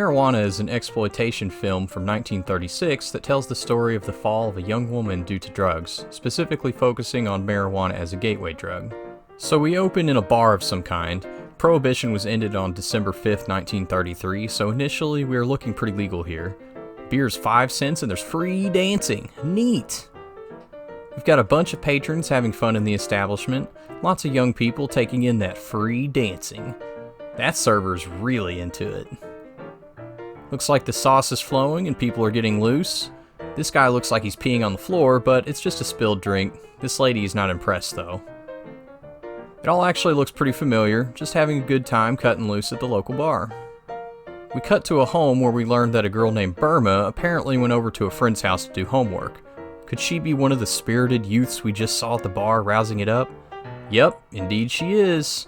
Marihuana is an exploitation film from 1936 that tells the story of the fall of a young woman due to drugs, specifically focusing on marijuana as a gateway drug. So we open in a bar of some kind. Prohibition was ended on December 5th, 1933, so initially we were looking pretty legal here. Beer's 5 cents and there's free dancing. Neat! We've got a bunch of patrons having fun in the establishment, lots of young people taking in that free dancing. That server's really into it. Looks like the sauce is flowing and people are getting loose. This guy looks like he's peeing on the floor, but it's just a spilled drink. This lady is not impressed though. It all actually looks pretty familiar, just having a good time cutting loose at the local bar. We cut to a home where we learned that a girl named Burma apparently went over to a friend's house to do homework. Could she be one of the spirited youths we just saw at the bar rousing it up? Yep, indeed she is.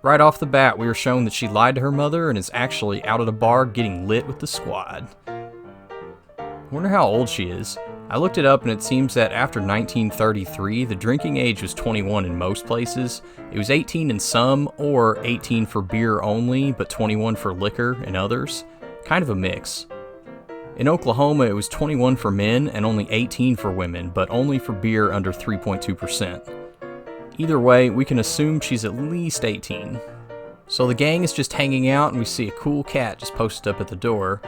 Right off the bat, we are shown that she lied to her mother and is actually out at a bar getting lit with the squad. I wonder how old she is. I looked it up and it seems that after 1933, the drinking age was 21 in most places. It was 18 in some, or 18 for beer only, but 21 for liquor in others. Kind of a mix. In Oklahoma, it was 21 for men and only 18 for women, but only for beer under 3.2%. Either way, we can assume she's at least 18. So the gang is just hanging out and we see a cool cat just posted up at the door.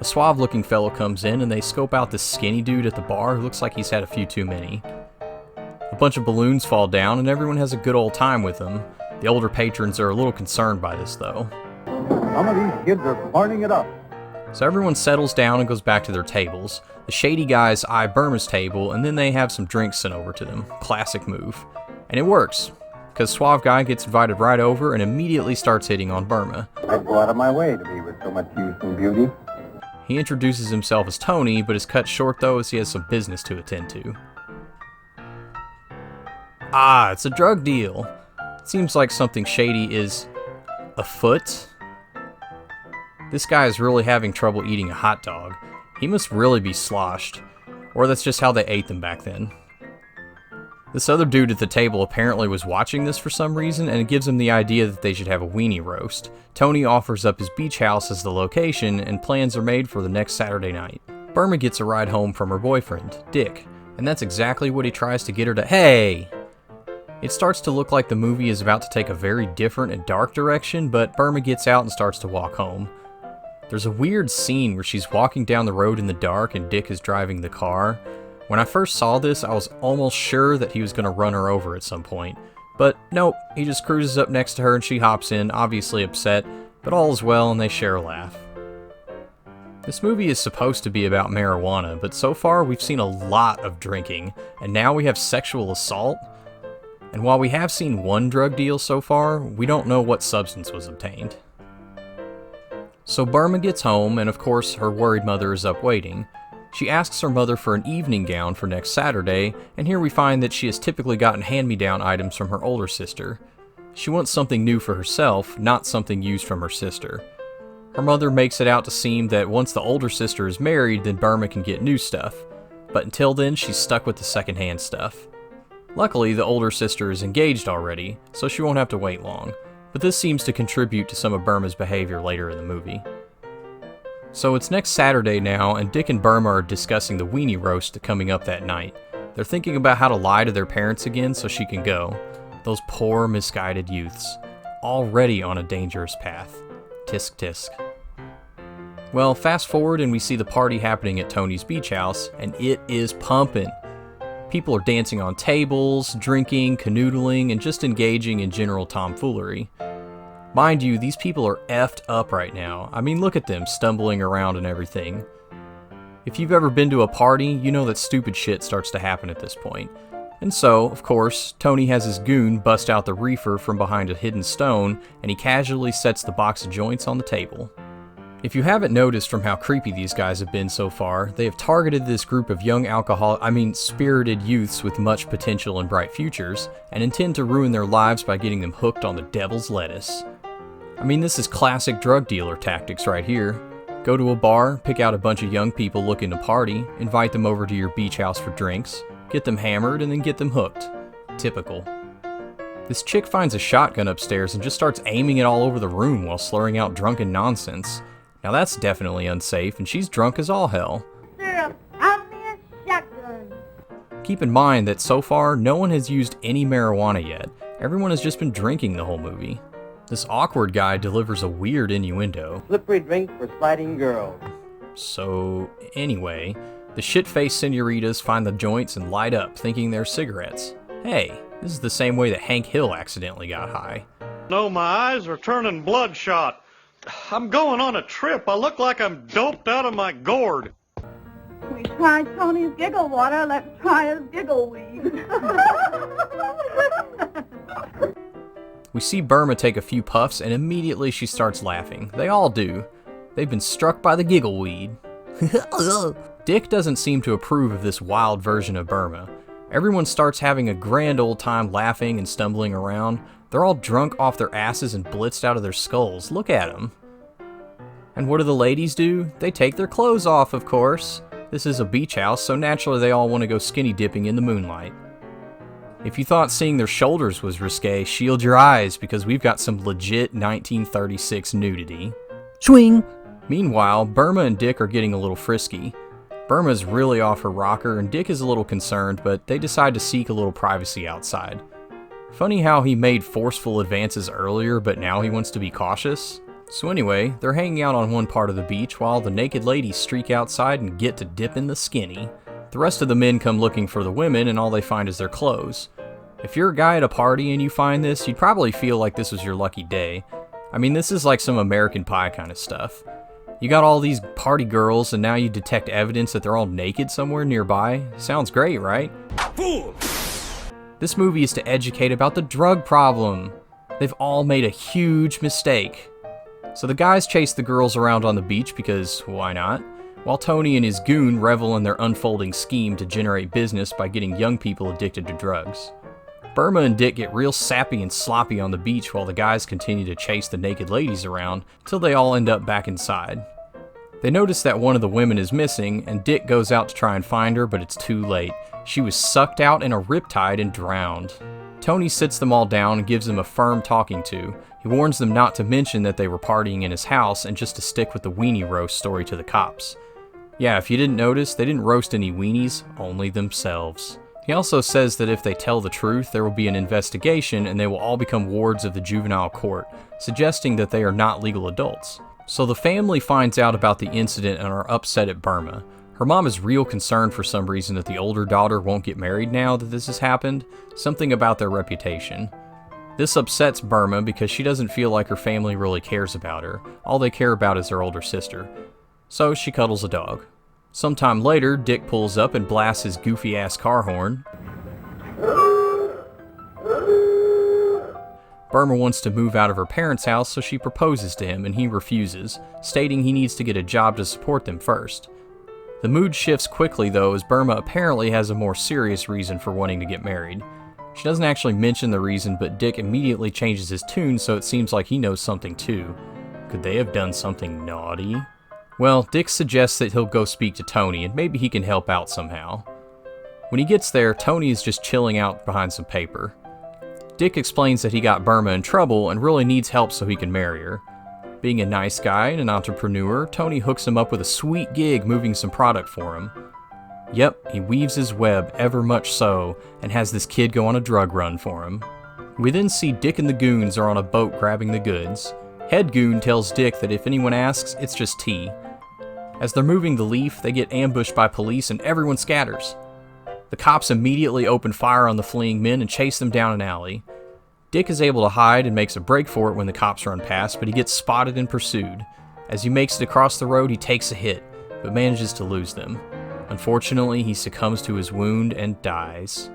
A suave-looking fellow comes in and they scope out this skinny dude at the bar who looks like he's had a few too many. A bunch of balloons fall down and everyone has a good old time with them. The older patrons are a little concerned by this though. Some of these kids are burning it up. So everyone settles down and goes back to their tables. The shady guys eye Burma's table and then they have some drinks sent over to them. Classic move. And it works, because Suave Guy gets invited right over and immediately starts hitting on Burma. I'd go out of my way to be with so much youth and beauty. He introduces himself as Tony, but is cut short though as he has some business to attend to. Ah, it's a drug deal. It seems like something shady is afoot. This guy is really having trouble eating a hot dog. He must really be sloshed. Or that's just how they ate them back then. This other dude at the table apparently was watching this for some reason, and it gives him the idea that they should have a weenie roast. Tony offers up his beach house as the location, and plans are made for the next Saturday night. Burma gets a ride home from her boyfriend, Dick, and that's exactly what he tries to get her to— Hey! It starts to look like the movie is about to take a very different and dark direction, but Burma gets out and starts to walk home. There's a weird scene where she's walking down the road in the dark and Dick is driving the car. When I first saw this, I was almost sure that he was going to run her over at some point. But nope, he just cruises up next to her and she hops in, obviously upset, but all is well and they share a laugh. This movie is supposed to be about marijuana, but so far we've seen a lot of drinking, and now we have sexual assault. And while we have seen one drug deal so far, we don't know what substance was obtained. So Burma gets home, and of course her worried mother is up waiting. She asks her mother for an evening gown for next Saturday, and here we find that she has typically gotten hand-me-down items from her older sister. She wants something new for herself, not something used from her sister. Her mother makes it out to seem that once the older sister is married, then Burma can get new stuff. But until then, she's stuck with the secondhand stuff. Luckily, the older sister is engaged already, so she won't have to wait long. But this seems to contribute to some of Burma's behavior later in the movie. So it's next Saturday now, and Dick and Burma are discussing the weenie roast coming up that night. They're thinking about how to lie to their parents again so she can go. Those poor, misguided youths. Already on a dangerous path. Tisk tisk. Well, fast forward and we see the party happening at Tony's beach house, and it is pumping. People are dancing on tables, drinking, canoodling, and just engaging in general tomfoolery. Mind you, these people are effed up right now. I mean, look at them stumbling around and everything. If you've ever been to a party, you know that stupid shit starts to happen at this point. And so, of course, Tony has his goon bust out the reefer from behind a hidden stone, and he casually sets the box of joints on the table. If you haven't noticed from how creepy these guys have been so far, they have targeted this group of young spirited youths with much potential and bright futures, and intend to ruin their lives by getting them hooked on the devil's lettuce. I mean, this is classic drug dealer tactics right here. Go to a bar, pick out a bunch of young people looking to party, invite them over to your beach house for drinks, get them hammered, and then get them hooked. Typical. This chick finds a shotgun upstairs and just starts aiming it all over the room while slurring out drunken nonsense. Now that's definitely unsafe, and she's drunk as all hell. Syrup, out me a shotgun. Keep in mind that so far, no one has used any marijuana yet. Everyone has just been drinking the whole movie. This awkward guy delivers a weird innuendo. Slippery drink for sliding girls. So, anyway, the shit-faced senoritas find the joints and light up, thinking they're cigarettes. Hey, this is the same way that Hank Hill accidentally got high. No, my eyes are turning bloodshot. I'm going on a trip. I look like I'm doped out of my gourd. We tried Tony's giggle water, let's try his giggle weed. We see Burma take a few puffs, and immediately she starts laughing. They all do. They've been struck by the giggle weed. Dick doesn't seem to approve of this wild version of Burma. Everyone starts having a grand old time laughing and stumbling around. They're all drunk off their asses and blitzed out of their skulls. Look at them. And what do the ladies do? They take their clothes off, of course. This is a beach house, so naturally they all want to go skinny dipping in the moonlight. If you thought seeing their shoulders was risque, shield your eyes, because we've got some legit 1936 nudity. Swing! Meanwhile, Burma and Dick are getting a little frisky. Burma's really off her rocker, and Dick is a little concerned, but they decide to seek a little privacy outside. Funny how he made forceful advances earlier, but now he wants to be cautious. So anyway, they're hanging out on one part of the beach while the naked ladies streak outside and get to dip in the skinny. The rest of the men come looking for the women, and all they find is their clothes. If you're a guy at a party and you find this, you'd probably feel like this was your lucky day. I mean, this is like some American Pie kind of stuff. You got all these party girls, and now you detect evidence that they're all naked somewhere nearby. Sounds great, right? Fool! This movie is to educate about the drug problem. They've all made a huge mistake. So the guys chase the girls around on the beach because why not? While Tony and his goon revel in their unfolding scheme to generate business by getting young people addicted to drugs. Burma and Dick get real sappy and sloppy on the beach while the guys continue to chase the naked ladies around until they all end up back inside. They notice that one of the women is missing, and Dick goes out to try and find her, but it's too late. She was sucked out in a riptide and drowned. Tony sits them all down and gives them a firm talking to. He warns them not to mention that they were partying in his house and just to stick with the weenie roast story to the cops. Yeah, if you didn't notice, they didn't roast any weenies, only themselves. He also says that if they tell the truth, there will be an investigation and they will all become wards of the juvenile court, suggesting that they are not legal adults. So the family finds out about the incident and are upset at Burma. Her mom is real concerned for some reason that the older daughter won't get married now that this has happened, something about their reputation. This upsets Burma because she doesn't feel like her family really cares about her. All they care about is her older sister. So she cuddles a dog. Sometime later, Dick pulls up and blasts his goofy-ass car horn. Burma wants to move out of her parents' house, so she proposes to him, and he refuses, stating he needs to get a job to support them first. The mood shifts quickly, though, as Burma apparently has a more serious reason for wanting to get married. She doesn't actually mention the reason, but Dick immediately changes his tune, so it seems like he knows something too. Could they have done something naughty? Well, Dick suggests that he'll go speak to Tony, and maybe he can help out somehow. When he gets there, Tony is just chilling out behind some paper. Dick explains that he got Burma in trouble and really needs help so he can marry her. Being a nice guy and an entrepreneur, Tony hooks him up with a sweet gig moving some product for him. Yep, he weaves his web ever much so, and has this kid go on a drug run for him. We then see Dick and the goons are on a boat grabbing the goods. Head goon tells Dick that if anyone asks, it's just tea. As they're moving the leaf, they get ambushed by police and everyone scatters. The cops immediately open fire on the fleeing men and chase them down an alley. Dick is able to hide and makes a break for it when the cops run past, but he gets spotted and pursued. As he makes it across the road, he takes a hit, but manages to lose them. Unfortunately, he succumbs to his wound and dies.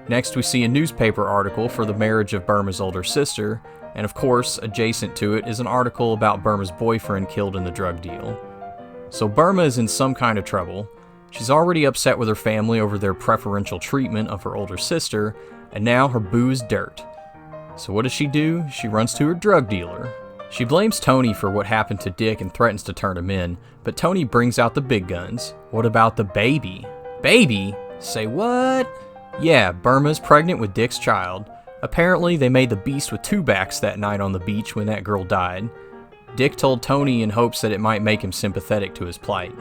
Next, we see a newspaper article for the marriage of Burma's older sister, and of course, adjacent to it is an article about Burma's boyfriend killed in the drug deal. So Burma is in some kind of trouble. She's already upset with her family over their preferential treatment of her older sister, and now her boo is dirt. So what does she do? She runs to her drug dealer. She blames Tony for what happened to Dick and threatens to turn him in, but Tony brings out the big guns. What about the baby? Baby? Say what? Yeah, Burma's pregnant with Dick's child. Apparently, they made the beast with two backs that night on the beach when that girl died. Dick told Tony in hopes that it might make him sympathetic to his plight.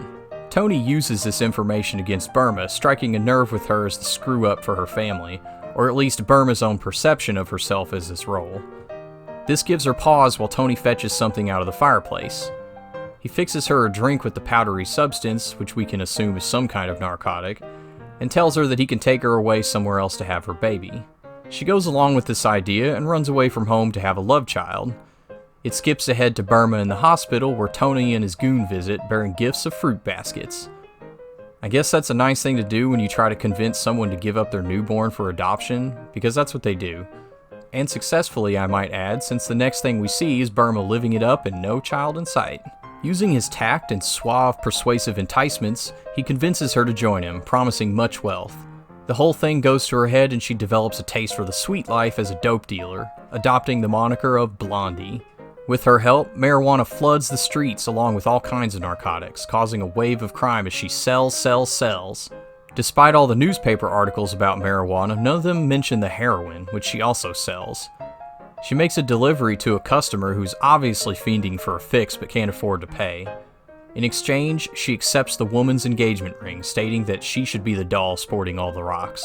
Tony uses this information against Burma, striking a nerve with her as the screw-up for her family, or at least Burma's own perception of herself as this role. This gives her pause while Tony fetches something out of the fireplace. He fixes her a drink with the powdery substance, which we can assume is some kind of narcotic, and tells her that he can take her away somewhere else to have her baby. She goes along with this idea and runs away from home to have a love child. It skips ahead to Burma in the hospital where Tony and his goon visit, bearing gifts of fruit baskets. I guess that's a nice thing to do when you try to convince someone to give up their newborn for adoption, because that's what they do. And successfully, I might add, since the next thing we see is Burma living it up and no child in sight. Using his tact and suave, persuasive enticements, he convinces her to join him, promising much wealth. The whole thing goes to her head and she develops a taste for the sweet life as a dope dealer, adopting the moniker of Blondie. With her help, Marijuana floods the streets along with all kinds of narcotics, causing a wave of crime as she sells. Despite all the newspaper articles about marijuana, none of them mention the heroin, which she also sells. She makes a delivery to a customer who's obviously fiending for a fix but can't afford to pay. In exchange, she accepts the woman's engagement ring, stating that she should be the doll sporting all the rocks.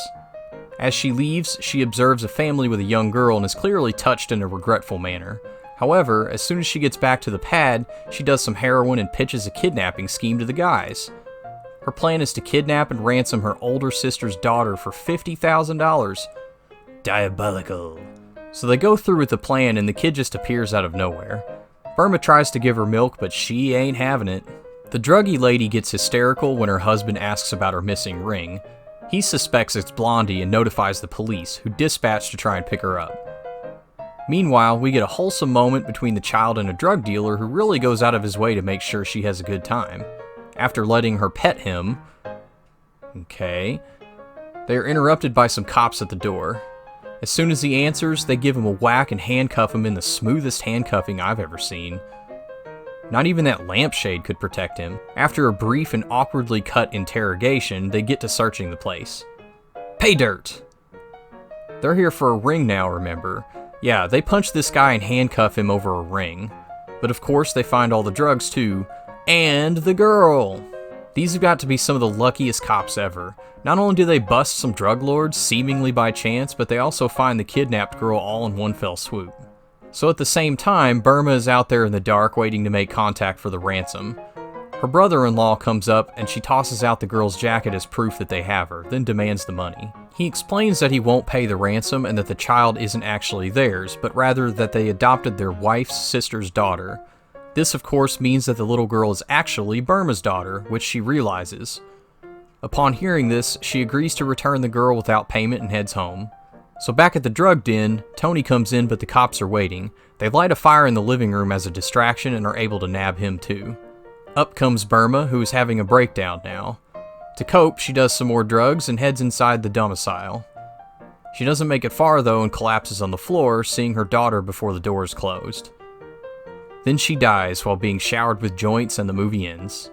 As she leaves, she observes a family with a young girl and is clearly touched in a regretful manner. However, as soon as she gets back to the pad, she does some heroin and pitches a kidnapping scheme to the guys. Her plan is to kidnap and ransom her older sister's daughter for $50,000. Diabolical. So they go through with the plan and the kid just appears out of nowhere. Burma tries to give her milk, but she ain't having it. The druggy lady gets hysterical when her husband asks about her missing ring. He suspects it's Blondie and notifies the police, who dispatch to try and pick her up. Meanwhile, we get a wholesome moment between the child and a drug dealer who really goes out of his way to make sure she has a good time. After letting her pet him, they are interrupted by some cops at the door. As soon as he answers, they give him a whack and handcuff him in the smoothest handcuffing I've ever seen. Not even that lampshade could protect him. After a brief and awkwardly cut interrogation, they get to searching the place. Pay dirt! They're here for a ring now, remember? Yeah, they punch this guy and handcuff him over a ring. But of course they find all the drugs too, and the girl! These have got to be some of the luckiest cops ever. Not only do they bust some drug lords seemingly by chance, but they also find the kidnapped girl all in one fell swoop. So at the same time, Burma is out there in the dark waiting to make contact for the ransom. Her brother-in-law comes up and she tosses out the girl's jacket as proof that they have her, then demands the money. He explains that he won't pay the ransom and that the child isn't actually theirs, but rather that they adopted their wife's sister's daughter. This, of course, means that the little girl is actually Burma's daughter, which she realizes. Upon hearing this, she agrees to return the girl without payment and heads home. So back at the drug den, Tony comes in but the cops are waiting. They light a fire in the living room as a distraction and are able to nab him too. Up comes Burma, who is having a breakdown now. To cope, she does some more drugs and heads inside the domicile. She doesn't make it far though and collapses on the floor, seeing her daughter before the door is closed. Then she dies while being showered with joints and the movie ends.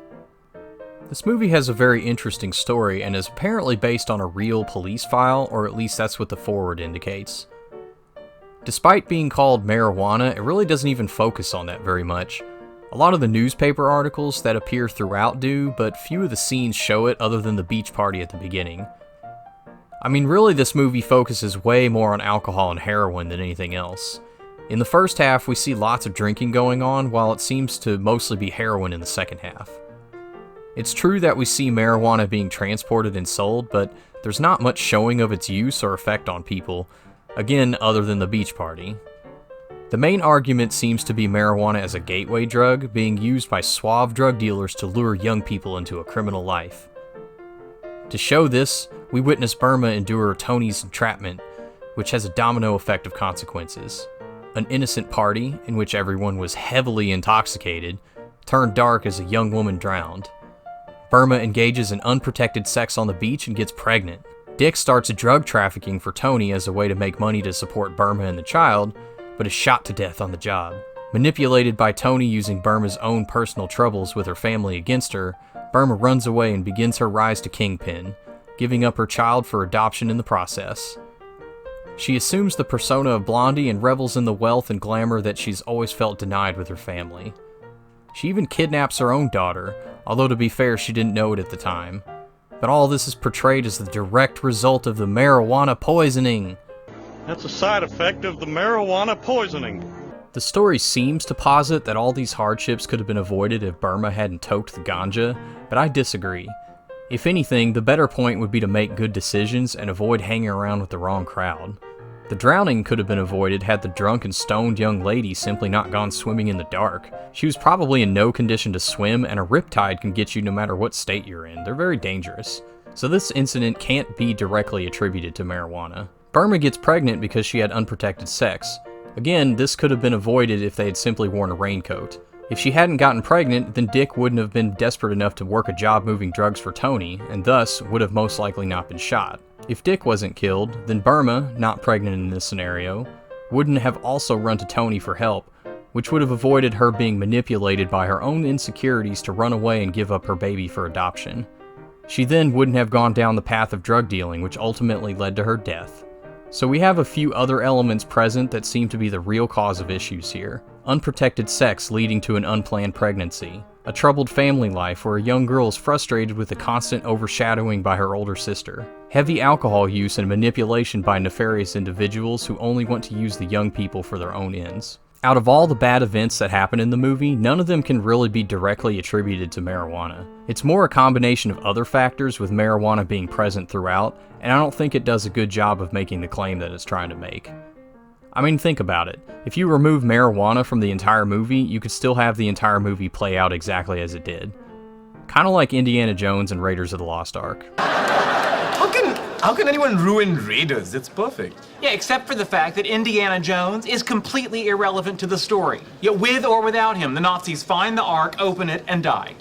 This movie has a very interesting story and is apparently based on a real police file, or at least that's what the foreword indicates. Despite being called Marijuana, it really doesn't even focus on that very much. A lot of the newspaper articles that appear throughout do, but few of the scenes show it other than the beach party at the beginning. I mean, really this movie focuses way more on alcohol and heroin than anything else. In the first half, we see lots of drinking going on, while it seems to mostly be heroin in the second half. It's true that we see marijuana being transported and sold, but there's not much showing of its use or effect on people, again, other than the beach party. The main argument seems to be marijuana as a gateway drug, being used by suave drug dealers to lure young people into a criminal life. To show this, we witness Burma endure Tony's entrapment, which has a domino effect of consequences. An innocent party, in which everyone was heavily intoxicated, turned dark as a young woman drowned. Burma engages in unprotected sex on the beach and gets pregnant. Dick starts drug trafficking for Tony as a way to make money to support Burma and the child, but is shot to death on the job. Manipulated by Tony using Burma's own personal troubles with her family against her, Burma runs away and begins her rise to kingpin, giving up her child for adoption in the process. She assumes the persona of Blondie and revels in the wealth and glamour that she's always felt denied with her family. She even kidnaps her own daughter, although to be fair, she didn't know it at the time. But all this is portrayed as the direct result of the marijuana poisoning. That's a side effect of the marijuana poisoning. The story seems to posit that all these hardships could have been avoided if Burma hadn't toked the ganja, but I disagree. If anything, the better point would be to make good decisions and avoid hanging around with the wrong crowd. The drowning could have been avoided had the drunk and stoned young lady simply not gone swimming in the dark. She was probably in no condition to swim, and a riptide can get you no matter what state you're in. They're very dangerous. So this incident can't be directly attributed to marijuana. Burma gets pregnant because she had unprotected sex. Again, this could have been avoided if they had simply worn a raincoat. If she hadn't gotten pregnant, then Dick wouldn't have been desperate enough to work a job moving drugs for Tony, and thus would have most likely not been shot. If Dick wasn't killed, then Burma, not pregnant in this scenario, wouldn't have also run to Tony for help, which would have avoided her being manipulated by her own insecurities to run away and give up her baby for adoption. She then wouldn't have gone down the path of drug dealing, which ultimately led to her death. So we have a few other elements present that seem to be the real cause of issues here. Unprotected sex leading to an unplanned pregnancy. A troubled family life where a young girl is frustrated with the constant overshadowing by her older sister. Heavy alcohol use and manipulation by nefarious individuals who only want to use the young people for their own ends. Out of all the bad events that happen in the movie, none of them can really be directly attributed to marijuana. It's more a combination of other factors, with marijuana being present throughout, and I don't think it does a good job of making the claim that it's trying to make. I mean, think about it. If you remove marijuana from the entire movie, you could still have the entire movie play out exactly as it did. Kinda like Indiana Jones and Raiders of the Lost Ark. How can anyone ruin Raiders? It's perfect. Yeah, except for the fact that Indiana Jones is completely irrelevant to the story. Yet with or without him, the Nazis find the Ark, open it, and die.